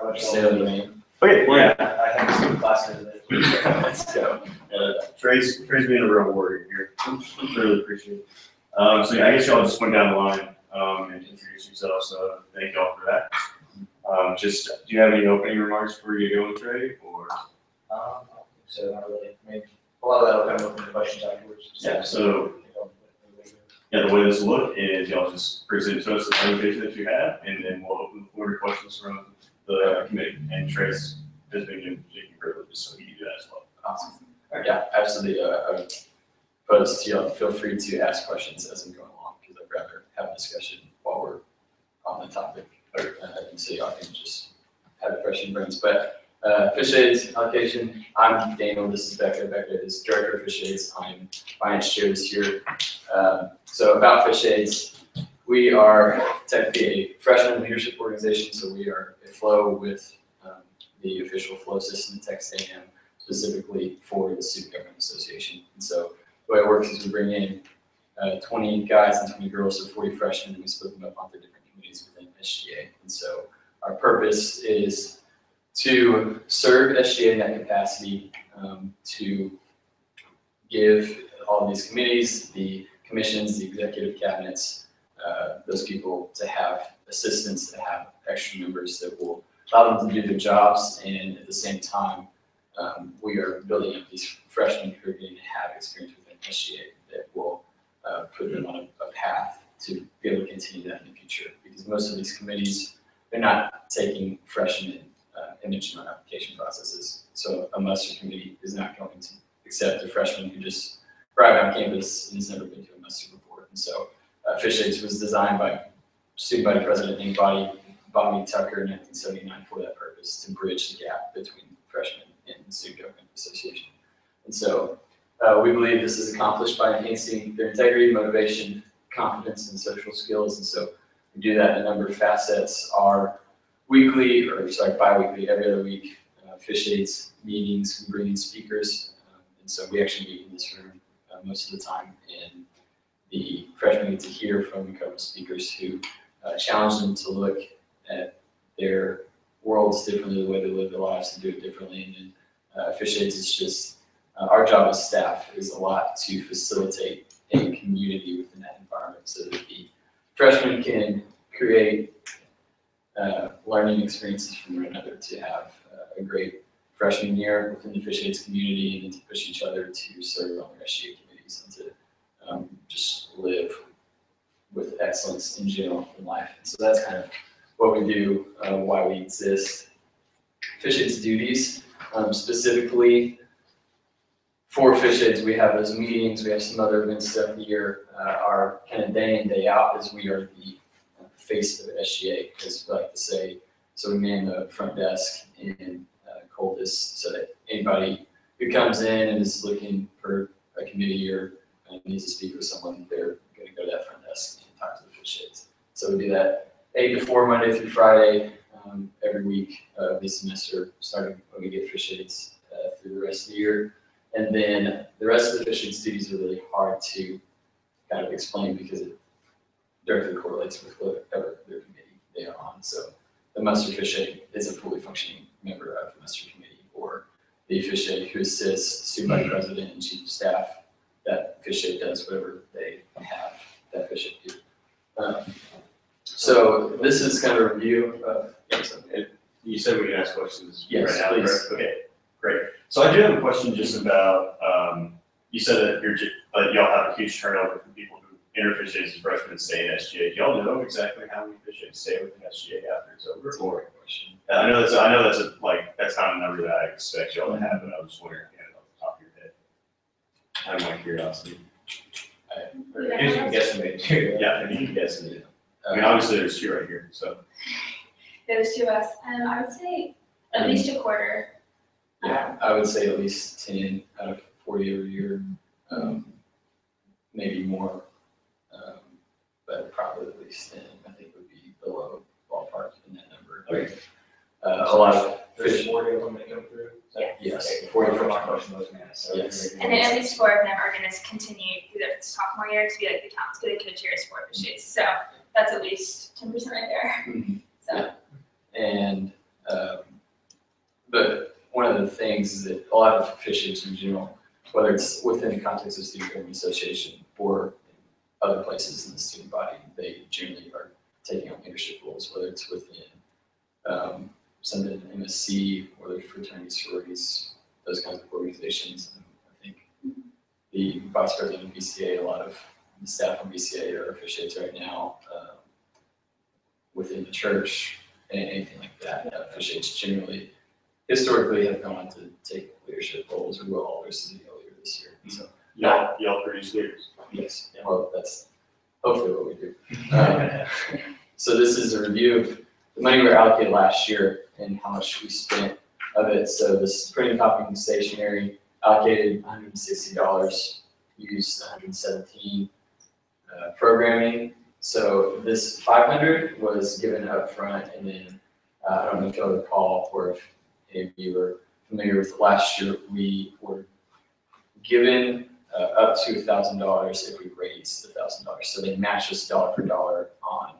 question. Okay, well, yeah. I have some class today. Let's go. Trey's being a real warrior here. Really appreciate it. So yeah, I guess y'all just went down the line and introduced yourselves. So thank y'all for that. Just, do you have any opening remarks before you go, Trey? Or I don't think so, not really. I mean, a lot of that will come up in the questions afterwards. yeah, so yeah, the way this will look is y'all just present to us the presentation that you have, and then we'll open the floor to questions from the committee. And Trace has been given particular privileges, so he can do that as well. Awesome. Yeah, absolutely. I would pose to y'all, feel free to ask questions as I'm going along, because I'd rather have a discussion while we're on the topic. And so y'all can just have a fresh in brains. But Fish Aids allocation, I'm Daniel, this is Becca. Becca is Director of Fish Aids. I'm Finance Chair this year. So about Fish Aids, we are technically a freshman leadership organization, so we are a flow with the official flow system at Texas A&M, specifically for the Student Government Association. And so the way it works is we bring in 20 guys and 20 girls, so 40 freshmen, and we split them up onto different committees within SGA. And so our purpose is to serve SGA in that capacity, to give all these committees, the commissions, the executive cabinets, those people to have assistants, to have extra members that will allow them to do their jobs, and at the same time, we are building up these freshmen who are going to have experience within SGA that will put them on a path to be able to continue that in the future. Because most of these committees, they're not taking freshmen and mention on application processes. So a muster committee is not going to accept a freshman who just arrived on campus and has never been to a muster before. And so Fish Aids was designed by student body president named Bobby Tucker in 1979 for that purpose, to bridge the gap between freshmen and the Student Government Association. And so we believe this is accomplished by enhancing their integrity, motivation, confidence, and social skills. And so we do that in a number of facets. Our weekly, or sorry, bi-weekly, every other week, Fish Aids meetings, we bring in speakers. And so we actually meet in this room most of the time, and the freshmen get to hear from a couple of speakers who challenge them to look at their worlds differently, the way they live their lives, and do it differently. And then Fish Aids is just, our job as staff is a lot to facilitate a community within that environment, so that the freshmen can create learning experiences from one another, to have a great freshman year within the Fish Aids community, and then to push each other to serve on their SGA committees, and to just live with excellence in general in life. And so that's kind of what we do, why we exist. Fish Aids duties, specifically for Fish Aids, we have those meetings, we have some other events throughout the year. Our kind of day in, day out is we are the face of SGA, as we like to say. So we man the front desk and Coldus, so that anybody who comes in and is looking for a committee or needs to speak with someone, they're going to go to that front desk and talk to the Fish Aids. So we do that 8 to 4, Monday through Friday, every week of this semester, starting when we get Fish Aids through the rest of the year. And then the rest of the Fish Aids duties are really hard to kind of explain, because it directly correlates with whatever their committee they are on. So the muster Fish Aid is a fully functioning member of the muster committee, or the Fish Aid who assists student body president and chief of staff. That Fish Aid does whatever they have that Fish Aid do. So this is kind of a review of. You said we can ask questions. Yes, right now, please. correct? Okay, great. So I do have a question just about. You said that y'all have a huge turnover from people who enter Fish Aids as freshmen and stay in SGA. Do y'all know exactly how many Fish Aids stay within SGA after it's over? That's a great question. I know that's kind of a number that I expect y'all to have, but I was just wondering, off the top of your head. Out of my curiosity. You can guesstimate too. Yeah, and you can guesstimate. I mean, obviously there's 2 right here, so. There's 2 of us. I would say at least a quarter. Yeah, I would say at least 10 out of 40 every year, maybe more, but probably at least 10. I think would be below ballpark in that number. Okay. A lot of There's fish. 40 of them that come through? Yes. Okay, 40 from our most man. So Yes. And then at least 4 of them are going to continue through their sophomore year to be like the top good co-chairs for Fish Aids. So that's at least 10% right there. Mhm. So. And things is that a lot of officiates in general, whether it's within the context of student government association or other places in the student body, they generally are taking on leadership roles, whether it's within some in MSC or the fraternities, sororities, those kinds of organizations. And I think the vice president of BCA, a lot of the staff on BCA are officiates right now within the church and anything like that. Officiates generally, historically, have gone on to take leadership roles. We will all recently earlier this year. So Y'all produce leaders. yes, well, that's hopefully what we do. So this is a review of the money we were allocated last year and how much we spent of it. So this printing, copying, stationery allocated $160, used 117. Programming. So this 500 was given up front, and then I don't know if you'll recall, or if any of you are familiar with last year, we were given up to $1,000 if we raised $1,000. So they matched us dollar for dollar on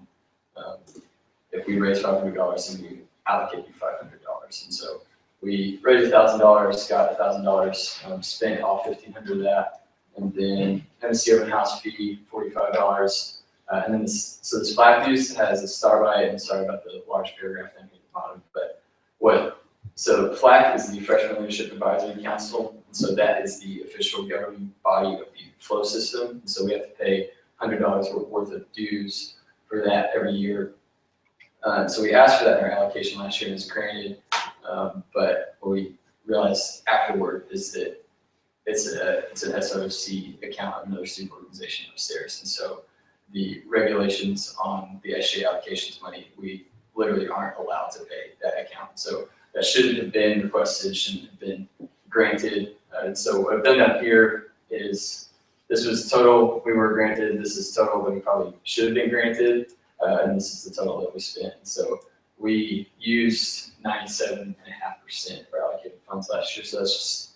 if we raised $500, then we allocate you $500. And so we raised $1,000, got $1,000, spent all $1,500 of that, and then MSC open house fee $45, and then so this flag dues has a star by it. And sorry about the large paragraph down here at the bottom, but so FLAC is the Freshman Leadership Advisory Council, and so that is the official governing body of the flow system. And so we have to pay $100 worth of dues for that every year. So we asked for that in our allocation last year and it was granted, but what we realized afterward is that it's an SOC account of another student organization upstairs. And so the regulations on the SGA allocations money, we literally aren't allowed to pay that account. So that shouldn't have been requested, shouldn't have been granted. And so what I've done up here is this was total we were granted, this is total that we probably should have been granted, and this is the total that we spent. So we used 97.5% for allocated funds last year. So that's just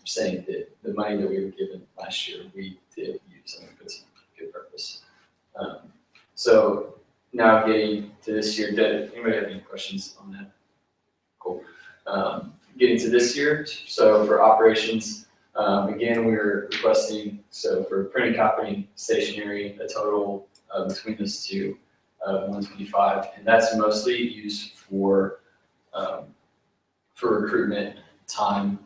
saying that the money that we were given last year, we did use and put some good purpose. So now getting to this year, did anybody have any questions on that? Cool. Getting to this year, so for operations, again, we're requesting, so for printing, copying, stationery, a total between those two, 125, and that's mostly used for recruitment time,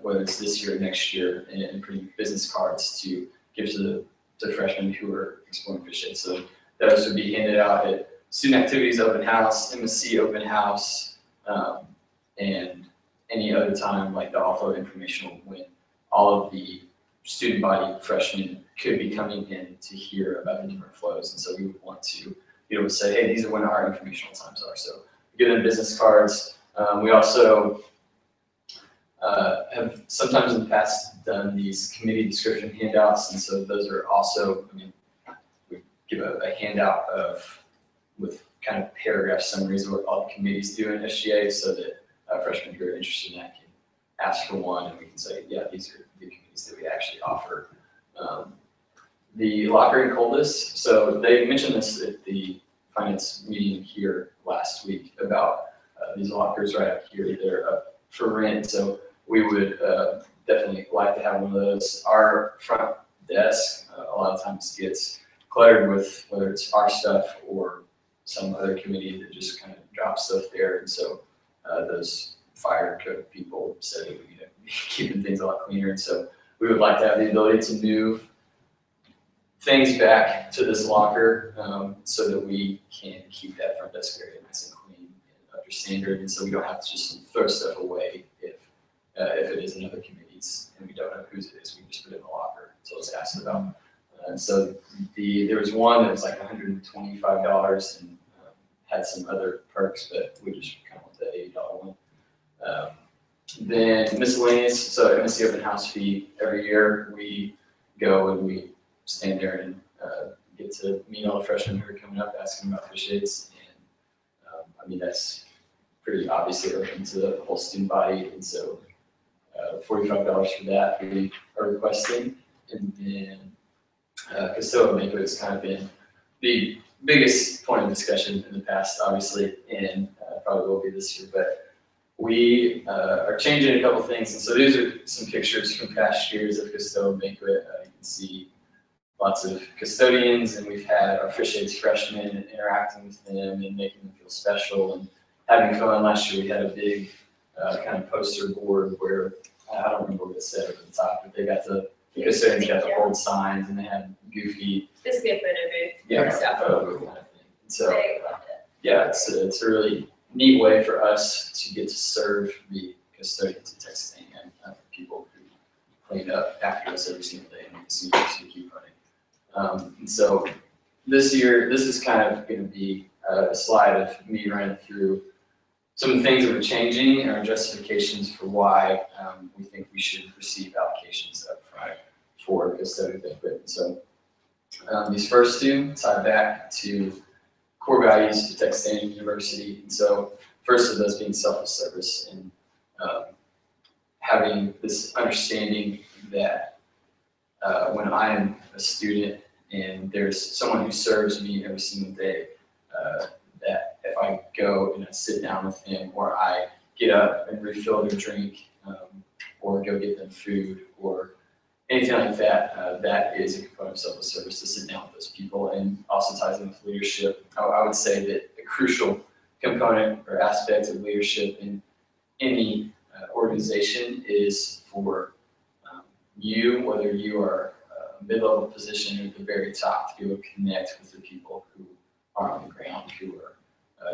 whether it's this year or next year, and printing business cards to give to the freshmen who are exploring fishing. So those would be handed out at student activities open house, MSC open house, and any other time like the offload informational when all of the student body freshmen could be coming in to hear about the different flows. And so we would want to be able to say, hey, these are when our informational times are. So we give them business cards. We also have sometimes in the past done these committee description handouts. And so those are also, I mean, we give a handout with kind of paragraph summaries of what all the committees do in SGA so that freshmen who are interested in that can ask for one and we can say, yeah, these are the committees that we actually offer. The locker and coldness, so they mentioned this at the finance meeting here last week about these lockers right up here. They're up for rent, so we would definitely like to have one of those. Our front desk a lot of times gets cluttered with whether it's our stuff or some other committee that just kind of drops stuff there, and so those fire code people said that we need to be keeping things a lot cleaner, and so we would like to have the ability to move things back to this locker so that we can keep that front desk area nice and clean and up to standard, and so we don't have to just throw stuff away if it is another committee's and we don't know whose it is. We just put it in the locker until it's asked about. And so there was one that was like $125 and had some other perks, but we just kind of went the $80 one. Then miscellaneous, so MSC open house fee every year. We go and we stand there and get to meet all the freshmen who are coming up asking about fish aids. And I mean, that's pretty obviously open to the whole student body. And so $45 for that we are requesting. And then custodial banquet has kind of been the biggest point of discussion in the past, obviously, and probably will be this year. But we are changing a couple things. And so these are some pictures from past years of custodial banquet. You can see lots of custodians, and we've had our Fish Aids freshmen and interacting with them and making them feel special and having fun. Last year we had a big kind of poster board where, I don't remember what it said at the top, but the custodians got to hold signs and they had goofy. Basically a photo booth. Yeah, stuff. photo booth kind of thing. And so, They loved it. yeah, it's a really neat way for us to get to serve the custodians in Texas A&M, people who clean up after us every single day and see us keep running. And so this year, this is kind of going to be a slide of me running through some of the things that are changing and our justifications for why we think we should receive allocations up front for custodial banquet. So these first two tie back to core values of Texas A&M University. And so first of those being selfless service and having this understanding that when I'm a student and there's someone who serves me every single day, that if I go and I sit down with them, or I get up and refill their drink, or go get them food, or anything like that, that is a component of selfless service, to sit down with those people, and also ties in with leadership. I would say that a crucial component or aspect of leadership in any organization is for you, whether you are a mid-level position or at the very top, to be able to connect with the people who are on the ground, who are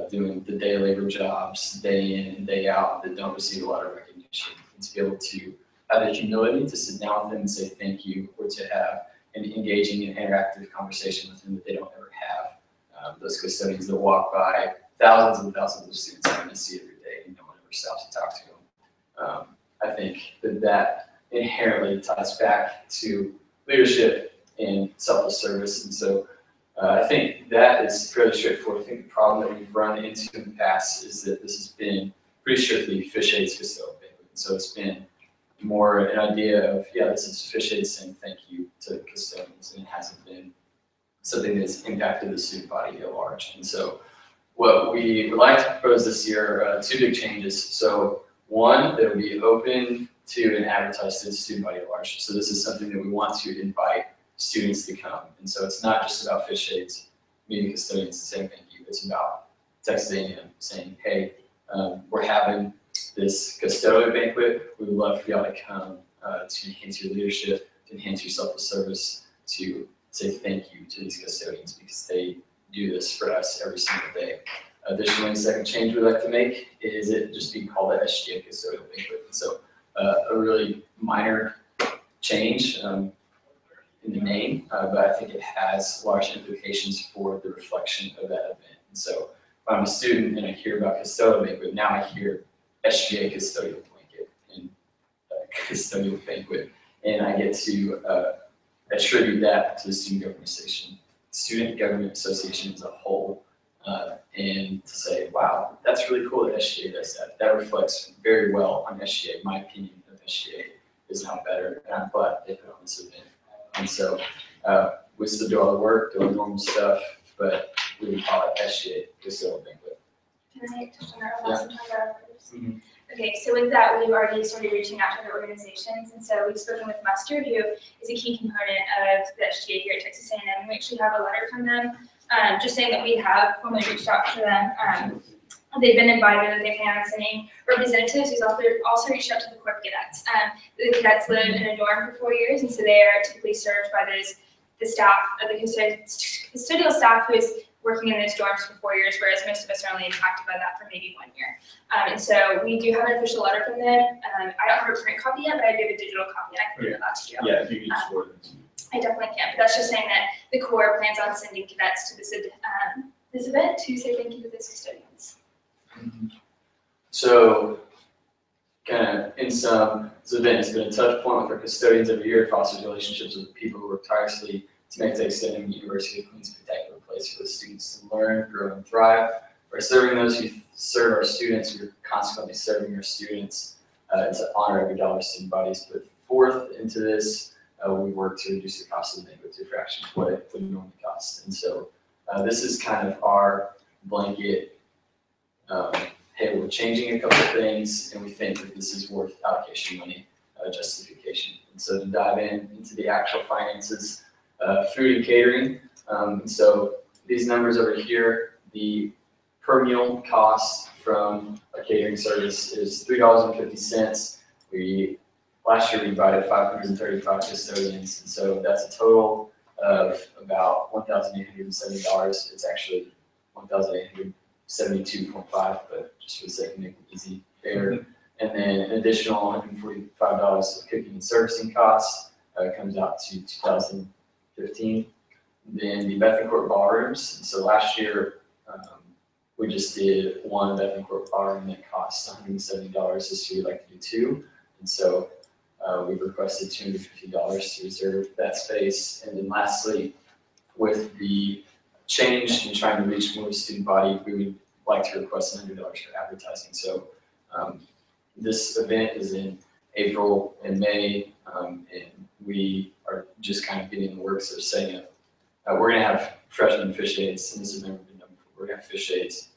doing the day labor jobs day in and day out that don't receive a lot of recognition, and to be able to have the humility to sit down with them and say thank you, or to have an engaging and interactive conversation with them that they don't ever have. Those custodians that walk by thousands and thousands of students I'm going to see every day, and no one ever stops to talk to them. I think that inherently ties back to leadership and selfless service. And so I think that is fairly straightforward. I think the problem that we've run into in the past is that this has been pretty strictly Fish Aids custodial banquet. So it's been more an idea of, yeah, this is Fish Aids saying thank you to the custodians, and it hasn't been something that's impacted the student body at large. And so what we would like to propose this year are two big changes. So one, that would be open to and advertised to the student body at large. So this is something that we want to invite students to come. And so it's not just about Fish Aids meeting custodians and saying thank you. It's about Texas A&M saying, hey, we're having this custodial banquet. We would love for y'all to come to enhance your leadership, to enhance your selfless service, to say thank you to these custodians, because they do this for us every single day. Additionally, the second change we'd like to make is it just being called the SGA custodial banquet. And so a really minor change in the name, but I think it has large implications for the reflection of that event. And so if I'm a student and I hear about custodial banquet, now I hear SGA custodial blanket and custodial banquet, and I get to attribute that to the Student Government Association as a whole, and to say, wow, that's really cool that SGA does that. That reflects very well on SGA. My opinion of SGA is now better, and I'm glad they put on this event. And so we still do all the work, do all the normal stuff, but we would call it SGA custodial banquet. Can I touch on that last time about others? Okay, so with that, we've already started reaching out to other organizations, and so we've spoken with Mustard, who is a key component of the SGA here at Texas A&M, and we actually have a letter from them just saying that we have formally reached out to them. They've been invited, and they plan on sending representatives. We've also reached out to the Corp cadets. The cadets live in a dorm for 4 years, and so they are typically served by the staff, the custodial staff who is working in those dorms for 4 years, whereas most of us are only impacted by that for maybe 1 year. And so we do have an official letter from them. I don't have a print copy yet, but I do have a digital copy, and I can give it back to you. Yeah, if you could just forward it. I definitely can, but that's just saying that the Corps plans on sending cadets to this event to say thank you to those custodians. So, kind of in sum, this event has been a touch point with our custodians every year. It fosters relationships with people who work tirelessly to make Texas A&M University a clean, spectacular place for the students to learn, grow, and thrive. By serving those who serve our students, we're consequently serving our students to honor every dollar student bodies put forth into this. We work to reduce the cost of the banquet to a fraction of what it would normally cost. And so this is kind of our blanket, hey, we're changing a couple of things, and we think that this is worth allocation money justification. And so to dive into the actual finances, food and catering. So these numbers over here, the per meal cost from a catering service is $3.50. Last year we invited 535 custodians, and so that's a total of about $1,870. It's actually $1,872.5, but just for the sake of making it easy there. And then an additional $145 of cooking and servicing costs comes out to $2,015. Then the Bethencourt ballrooms. And so last year we just did one Bethencourt ballroom that cost $170. This year we'd like to do two. And so we've requested $250 to reserve that space. And then lastly, with the change in trying to reach more student body, we would like to request $100 for advertising. So this event is in April and May, and we are just kind of getting in the works of setting up. We're going to have freshman fish aides, and this has never been done before. We're going to have fish aides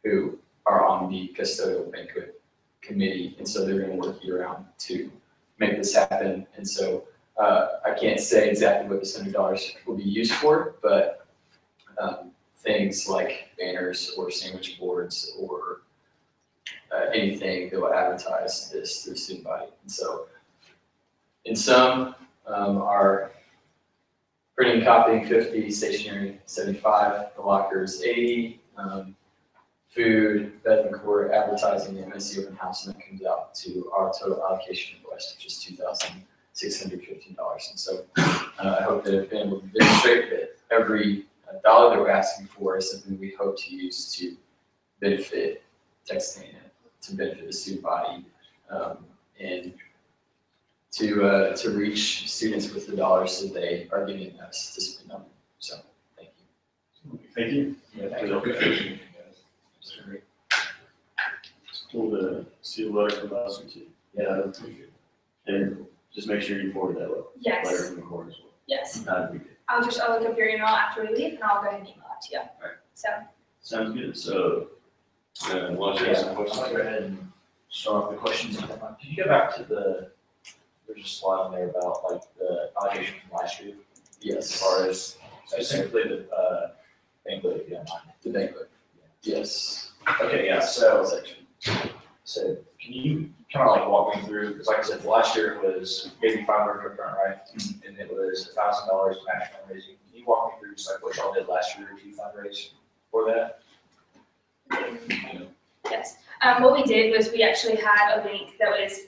who are on the custodial banquet committee, and so they're going to work year round to make this happen. And so I can't say exactly what this $100 will be used for, but things like banners or sandwich boards or anything that will advertise this to the student body. And so in sum, our printing and copying 50, stationery 75, the lockers 80, food, Bethencourt, advertising, and MSC open house, and that comes out to our total allocation request, which is $2,615. And so I hope that I've been able to demonstrate that every dollar that we're asking for is something we hope to use to benefit Texas A&M, to benefit the student body, and to reach students with the dollars that they are giving us to spend on them. So, thank you. Thank you. Yeah, thank you. It's cool to see the letter from us too. Yeah. That's pretty good. And just make sure you forward that letter Yes, from the court as well. yes. That'd be good. I'll look up your email after we leave and I'll go ahead and email that to you. Right. So, Sounds good. So, why don't you ask some I'll questions? go ahead and start off the questions. Can you go back to there's a slide on there about like the allocation from last year, as Yes, far as specifically the banquet, if you don't mind. the banquet. Yes. Okay, yeah, so can you kind of like walk me through, because like I said, last year it was maybe $500 for front, right? And it was $1,000 match fundraising. Can you walk me through just like what y'all did last year to fundraise for that? yes. What we did was we actually had a link that was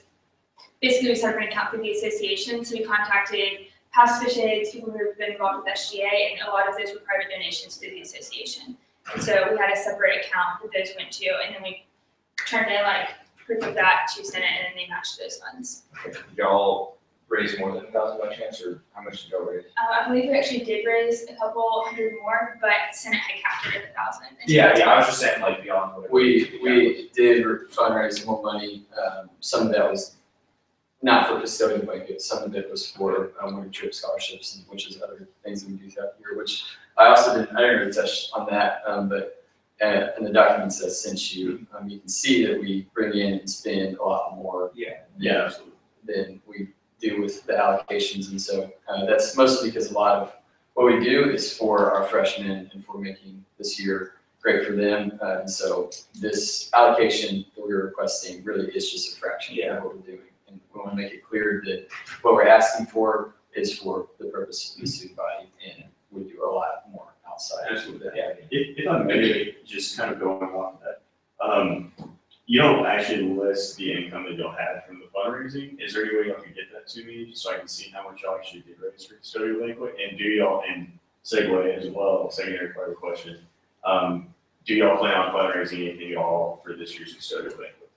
basically we set up an account through the association. So we contacted past fish aides, people who have been involved with SGA, and a lot of those were private donations through the association. And so we had a separate account that those went to, and then we turned in like proof of that to Senate, and then they matched those funds. Okay. Did y'all raise more than $1,000 by chance, or how much did y'all raise? I believe we actually did raise a couple hundred more, but Senate had capped it at 1,000. And so Yeah, that's yeah, why- I was just saying like beyond whatever. We did fundraise more money. Some of that was not for custodial blanket. Some of it was for winter trip scholarships, and which is other things that we do throughout the year. Which I didn't really touch on that, but in the documents that I sent you, you can see that we bring in and spend a lot more. Yeah, absolutely. Than we do with the allocations, and so that's mostly because a lot of what we do is for our freshmen and for making this year great for them. And so this allocation that we're requesting really is just a fraction of what we're doing. And we want to make it clear that what we're asking for is for the purpose of the student body, and we do a lot more outside. Absolutely. Yeah. If I may, just kind of going off of that, you don't actually list the income that y'all had from the fundraising. Is there any way y'all can get that to me, just so I can see how much y'all actually did raise for custodial banquet? And do y'all, and segue as well, secondary part of the question, do y'all plan on fundraising anything at all for this year's custodial banquet?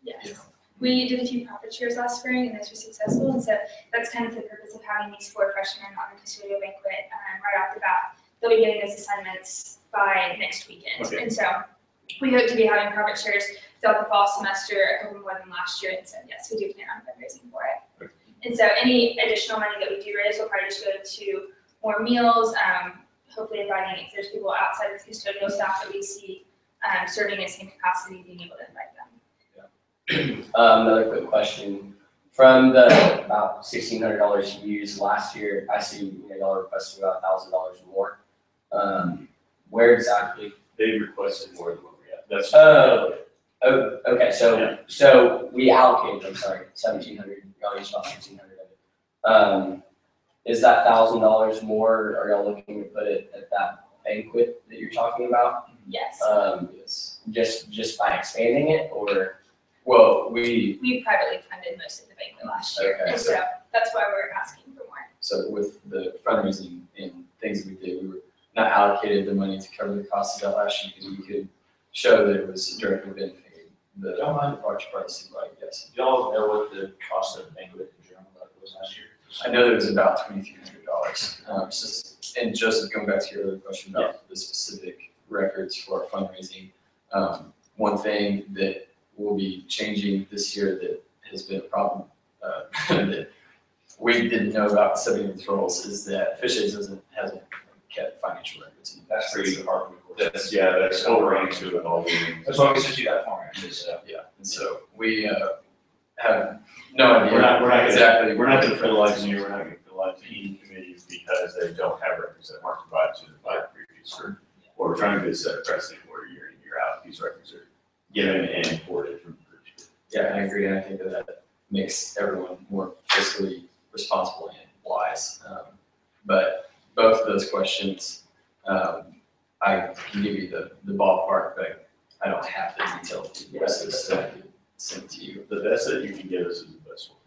Yes. We did a few profit shares last spring, and those were successful, and so that's kind of the purpose of having these 4 freshmen on the custodial banquet right off the bat. They'll be getting those assignments by next weekend. Okay. And so we hope to be having profit shares throughout the fall semester, a couple more than last year, and so yes, we do plan on fundraising for it. And so any additional money that we do raise will probably just go to more meals, hopefully inviting, if there's people outside of the custodial staff that we see serving in the same capacity, being able to invite them. Another quick question. From the about $1,600 you used last year, I see y'all requesting about $1,000 more. Where exactly? They requested more than what we had. That's. Oh, okay, so we allocated, I'm sorry, 1,700, y'all used about 1,600 of it. Is that $1,000 more, are y'all looking to put it at that banquet that you're talking about? Yes. Yes. Just by expanding it, or? Well, we, We privately funded most of the banquet last year, Okay. and so that's why we're asking for more. so with the fundraising and things we did, we were not allocated the money to cover the cost of that last year because we could show that it was directly benefiting the large part of the student body, yes. Do y'all know what the cost of the banquet in general was last year? I know there was about $2,300. And Joseph, going back to your other question about the specific records for our fundraising, one thing that will be changing this year that has been a problem that we didn't know about setting these roles is that Fish hasn't kept financial records. That's pretty hard. That's still running through it all. That's why we sent you that form, is, Yeah, and so we have no idea. We're not exactly. We're not gonna penalize you, we're not gonna penalize any committees because they don't have records that aren't provided to them by the previous group. What we're trying to do is set a precedent where year in, year out, these records are given and imported from the group. Yeah, I agree, and I think that makes everyone more fiscally responsible and wise. But both of those questions, I can give you the ballpark, but I don't have the detail. So I can send it to you. The best that you can give us is the best one.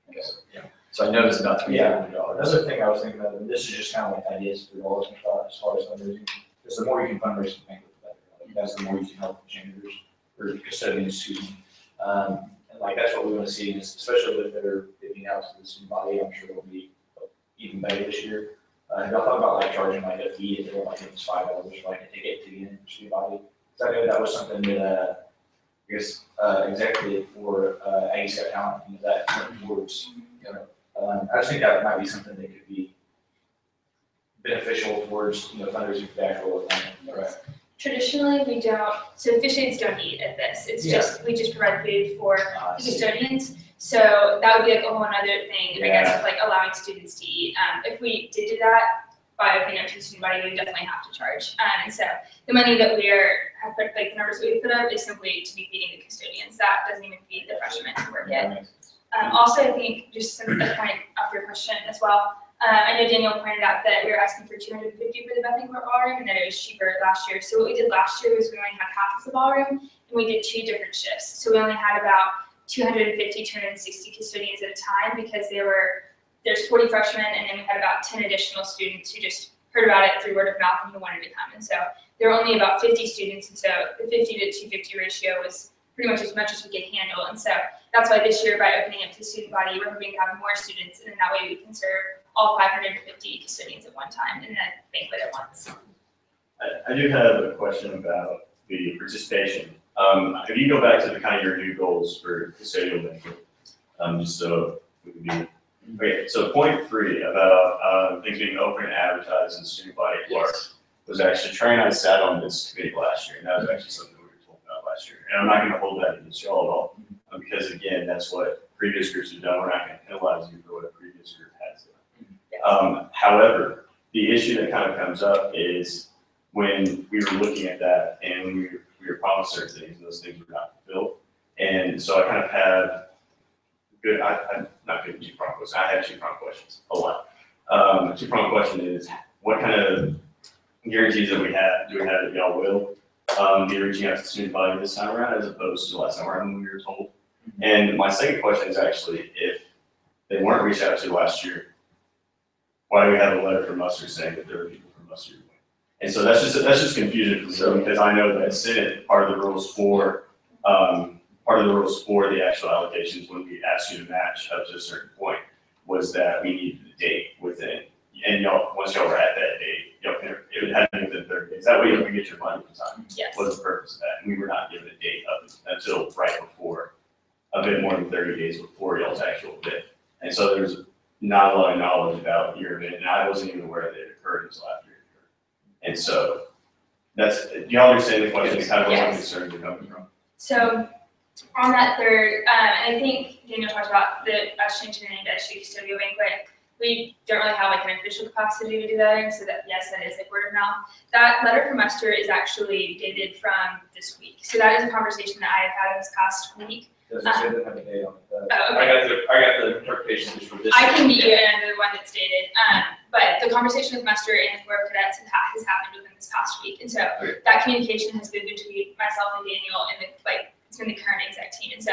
Okay. Yeah. So I know it's about $2,300. Another thing I was thinking about, and this is just kind of like ideas for all of us as far as fundraising, is the more you can fundraise for banquet, the better. Like, that's the more you can help janitors or custodians, excuse me. And like, that's what we want to see, is especially with their giving out to the student body, I'm sure it'll be even better this year. Have y'all thought about like charging like a fee, if they're like, it's $5 for like a ticket to get in the student body? Because I know that was something that, I guess, executive for Aggie Scout Talent, you know, that towards, you know, I just think that might be something that could be beneficial towards, you know, fundraising for the actual event. Right. Traditionally, we don't, so fish aids don't eat at this, it's just, we just provide food for the custodians. So that would be like a whole other thing, I guess, of like allowing students to eat. If we did do that, by opening up to the student body, we would definitely have to charge. And so the money that have put, like the numbers that we put up is simply to be feeding the custodians. That doesn't even feed the freshmen who work it. Also, I think just a point of your question as well. I know Daniel pointed out that we were asking for $250 for the Bethany Court ballroom and that it was cheaper last year. So what we did last year was we only had half of the ballroom and we did 2 different shifts. So we only had about 250, 260 custodians at a time because there's 40 freshmen and then we had about 10 additional students who just heard about it through word of mouth and who wanted to come. And so there were only about 50 students. And so the 50 to 250 ratio was pretty much as we could handle. And so that's why this year, by opening up to the student body, we're hoping to have more students, and then that way we can serve all 550 custodians at one time and then banquet at once. I do have a question about the participation. If you go back to the kind of your new goals for custodial banquet, just so we can be, okay, so point 3 about things being open and advertised in the student body at large was actually, Trey and I sat on this committee last year, and that was actually something we were told about last year. And I'm not going to hold that against y'all at all, because again, that's what previous groups have done. We're not going to penalize you for what a previous group has done. However, the issue that kind of comes up is when we were looking at that and we were promised certain things and those things were not fulfilled. And so I kind of have I'm not good at 2-pronged questions. I have 2-pronged questions, a lot. 2-pronged question is, what kind of guarantees that do we have that y'all will be reaching out to the student body this time around as opposed to last time around when we were told? And my second question is actually, if they weren't reached out to last year, why do we have a letter from Mustard saying that there were people from Mustard? And so that's just confusion for me, because I know that Senate, part of the rules for the actual allocations when we asked you to match up to a certain point was that we needed a date within, and once y'all were at that date, it would have to be within 30 days. That way you can get your money in time. Yes. Was the purpose of that. And we were not given a date up until right before, a bit more than 30 days before y'all's actual bid. And so there's not a lot of knowledge about your event, and I wasn't even aware that it occurred until after it occurred. And so do y'all understand the question, kind of what Yes. I'm concerned you're coming from? So on that third, and I think Daniel talked about us changing the name to SG Custodial Banquet. We don't really have like an official capacity to do that in, so that yes, that is like word of mouth. That letter from Esther is actually dated from this week. So that is a conversation that I have had this past week. Does it say that have a date on it? Oh, I okay. got the interpretation just for this. I can get you another one that's dated, but the conversation with Muster and the Corps of Cadets has happened within this past week. And so that communication has been between myself and Daniel and it's been the current exec team. And so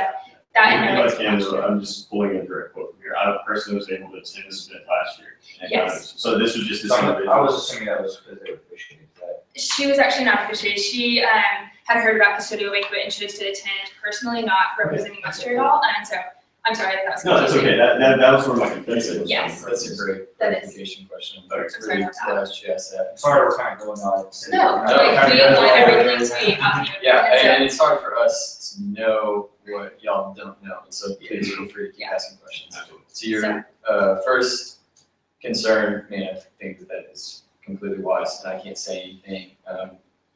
I'm just pulling a direct quote from here. I personally was able to attend this event last year. Yes. So this was just this I individual. was assuming that was because they were fishing. She was actually not officiated. She had heard about Custodial Banquet and chose to attend personally, not representing Muster at all. And so I'm sorry if that was No, that's confusing. okay. That was sort of my complaint. Yes. That's a great That is. clarification question. Okay. It's really glad that you asked that. Sorry, we're kind of going on. No, No, like we no, want no, everything to be out here. Yeah, And and it's hard for us to know what y'all don't know, and so please feel free to keep asking questions. To your first concern, I mean, I think that is completely wise, and I can't say anything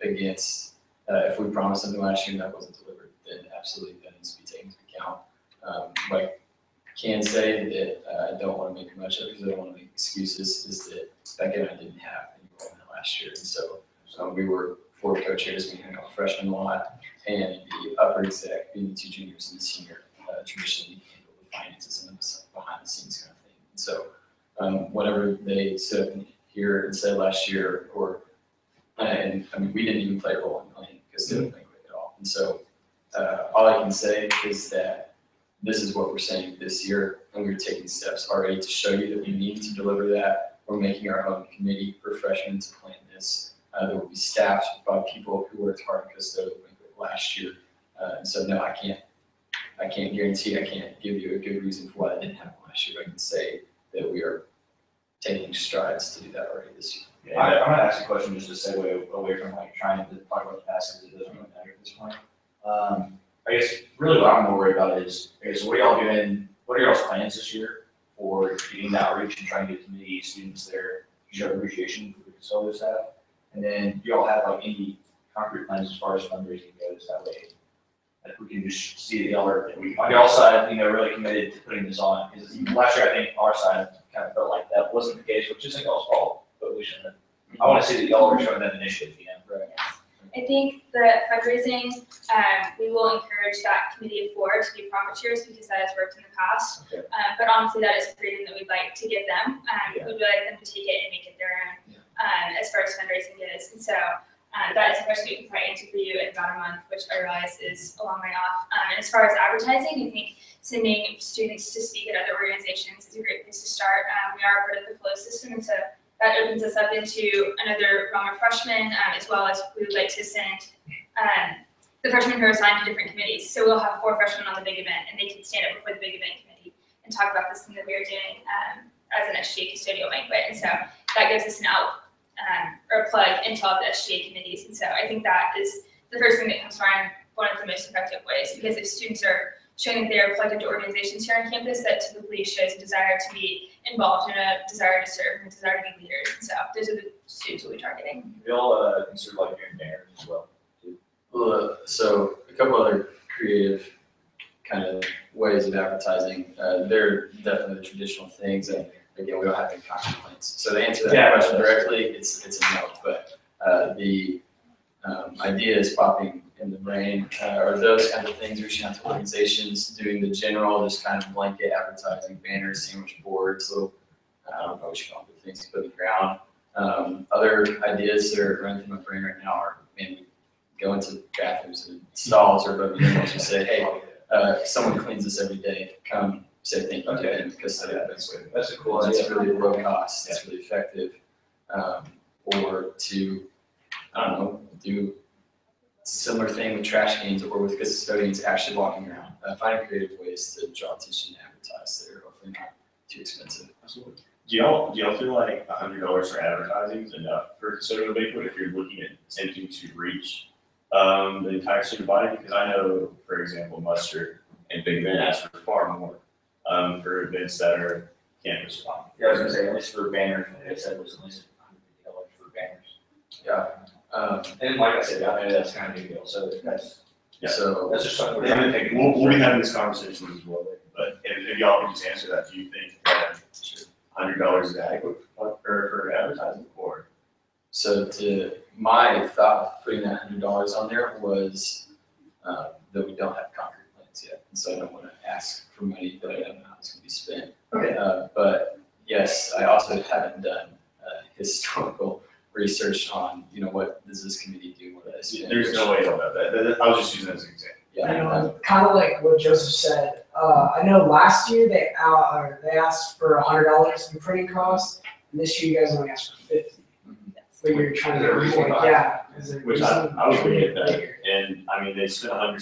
against, if we promised something last year and that wasn't delivered, then absolutely that needs to be taken into account. But can say that I don't want to make much of it because I don't want to make excuses, is that Becca and I didn't have any enrollment last year, and so we were 4 co-chairs, we hung out with freshmen a lot, and the upper exec, being the 2 juniors and the senior, traditionally handle the finances and the behind the scenes kind of thing. And so whatever they stood up here and said last year, or and I mean, we didn't even play a role in planning because they didn't banquet at all. And so all I can say is that this is what we're saying this year, and we're taking steps already to show you that we need to deliver that. We're making our own committee for freshmen to plan this. That will be staffed by people who worked hard in custodial banquet last year. And so no, I can't guarantee, I can't give you a good reason for why that didn't happen last year. But I can say that we are taking strides to do that already this year. Yeah. I'm gonna ask a question just to segue away from like trying to talk about the past because it doesn't really matter at this point. I guess really what I'm more worried about is, okay, so what are y'all doing, what are y'all's plans this year for getting the outreach and trying to get community students there to show appreciation for the custodial staff? And then do y'all have like any concrete plans as far as fundraising goes that way? Like we can just see that y'all are, on y'all side, really committed to putting this on. Because last year, I think our side kind of felt like that wasn't the case, which isn't y'all's fault, but we shouldn't have. I want to see that y'all are showing that initiative, Right. I think the fundraising, we will encourage that committee of 4 to be profiteers because that has worked in the past. Okay. But honestly, that is freedom that we'd like to give them. Yeah. We'd like them to take it and make it their own as far as fundraising goes. And so that is a question we can probably answer for you in about a month, which I realize is a long way off. And as far as advertising, I think sending students to speak at other organizations is a great place to start. We are part of the flow system, and so that opens us up into another realm of freshmen, as well as we would like to send the freshmen who are assigned to different committees. So we'll have 4 freshmen on the big event, and they can stand up before the big event committee and talk about this thing that we are doing as an SGA custodial banquet. And so that gives us an out or a plug into all the SGA committees. And so I think that is the first thing that comes to mind, one of the most effective ways, because if students are showing that they are plugged into organizations here on campus, that typically shows a desire to be involved and a desire to serve and a desire to be leaders. And so those are the students we'll be targeting. Y'all consider like doing banners as well? Well, so a couple other creative kind of ways of advertising. They're definitely the traditional things, and again, we don't have any concrete plans. So to answer that question directly, it's a no. But the idea is popping in the brain, or those kind of things, reaching out to organizations, doing the general, just kind of blanket advertising, banners, sandwich boards, little, I don't know what you call them, things to put in the ground. Other ideas that are running through my brain right now are maybe go into bathrooms and stalls or above uniforms and say, hey, someone cleans this every day, come say thank you to them because That's a cool that's idea. really low cost, that's really effective. Or to, I don't know, do similar thing with trash cans or with custodians actually walking around. Finding creative ways to draw attention and advertise that are hopefully not too expensive. Absolutely. Do y'all feel like $100 for advertising is enough for custodial banquet if you're looking at attempting to reach the entire student body? Because I know, for example, Mustard and Big Ben ask for far more for events that are campus wide. Yeah, I was gonna say, at least for banners, like I said, was at least $150 for banners. Yeah. And like I said, I know that's kind of a big deal, so that's So, just something we're Yeah, trying to take. we'll be having this conversation as well, but if y'all can just answer that, do you think that $100 is adequate for advertising or? so my thought of putting that $100 on there was, that we don't have concrete plans yet. And so I don't want to ask for money that I don't know how it's going to be spent. Okay. But yes, I also haven't done historical research on, what does this committee do, what do they spend? There's no way to know that. I was just using that as an example. Yeah, Kind of like what Joseph said, I know last year they asked for $100 in printing costs, and this year you guys only asked for $50. But you're trying to Is there a reason why? yeah. Which I was looking at that, and I mean, they spent $117,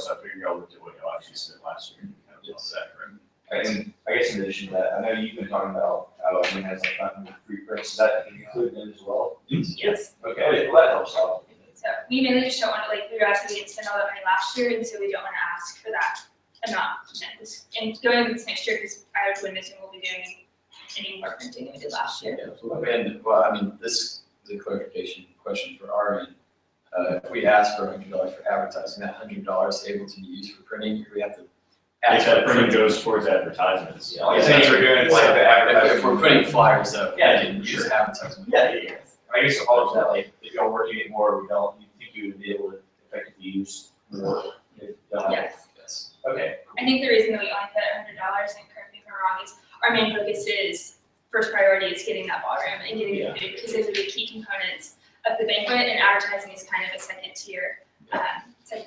so I figured y'all looked at what y'all actually spent last year. Kind of just that, right? And I guess in addition to that, I know you've been talking about, Allocations has like gotten free prints, is that included in as well? Yes. Okay, well, that helps out. So we mainly just don't want to, we realized we didn't spend all that money last year, and so we don't want to ask for that amount. And going into this next year, because I wouldn't assume we'll be doing any more printing than we did last year. And, well, I mean, this is a clarification question for our end. If we ask for $100 for advertising, that $100 able to be used for printing, or we have to If that printing goes towards advertisements. Yeah, like saying we're doing like the advertising. If we're putting flyers up, Yeah, we can use advertisement. Yeah. I guess the follow up that, like, if y'all were to get more, you think you would be able to effectively use more? If y'all have- Yes. Yes. Okay. I think the reason that we only put $100, and correct me if I'm wrong, is our main focus is, first priority is getting that ballroom and getting the food, because those are the key components of the banquet, and advertising is kind of a second tier thing to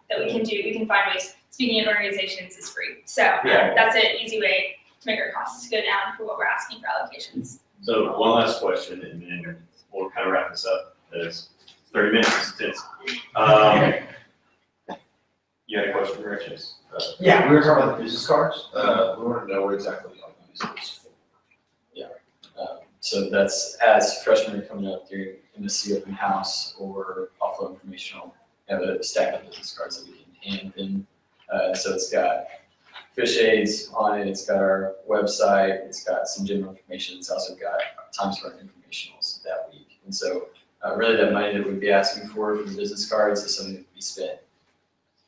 that we can do. We can find ways, speaking of organizations, is free. So Yeah. that's an easy way to make our costs go down for what we're asking for allocations. So one last question, and then we'll kind of wrap this up. It's 30 minutes, it's you had a question for Rich? Yeah. We were talking about the business cards, we want to know where exactly y'all use those. So that's as freshmen are coming up during MSC open house or offload informational, we have a stack of business cards that we can hand them. So it's got fish aids on it, it's got our website, it's got some general information, it's also got times for our informationals that week. And so really that money that we'd be asking for the business cards is something that we spent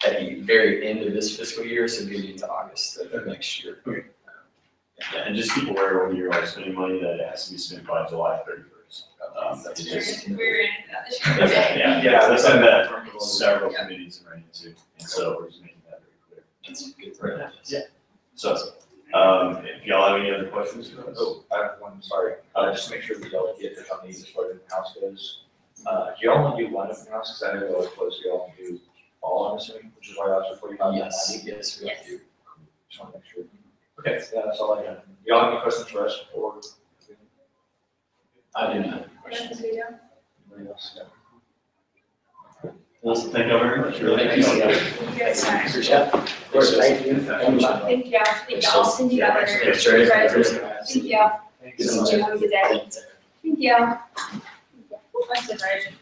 at the very end of this fiscal year, so getting into August of next year. Yeah, and just keep aware when you're spending money that it has to be spent by July 31st. That's It's We're just- we're in that this year. Yeah, that's something that several committees are into, and so we're just making that very clear. That's good. Right. Yeah. So, if y'all have any other questions for us? Oh, I have one, sorry, just to make sure that y'all get this on these as far as the house goes. Do y'all want to do one open house, because I know y'all are close, do y'all want to do all, I'm assuming, which is why I was for 45. Yes, yes, we have Yes. to. Just want to make sure. Okay, yeah, that's all I got. Y'all have any questions for us before? I do not have a Yeah, question. because we don't. Anybody else? Well, thank you very much. Thank you so much. Thank you guys so much. Appreciate it. Of course, thank you. Thank you. Thank you. I'll send you that letter. Thanks, Jerry. Thank you. Thank Good to see you. Have a good day. Thank you. Thank you.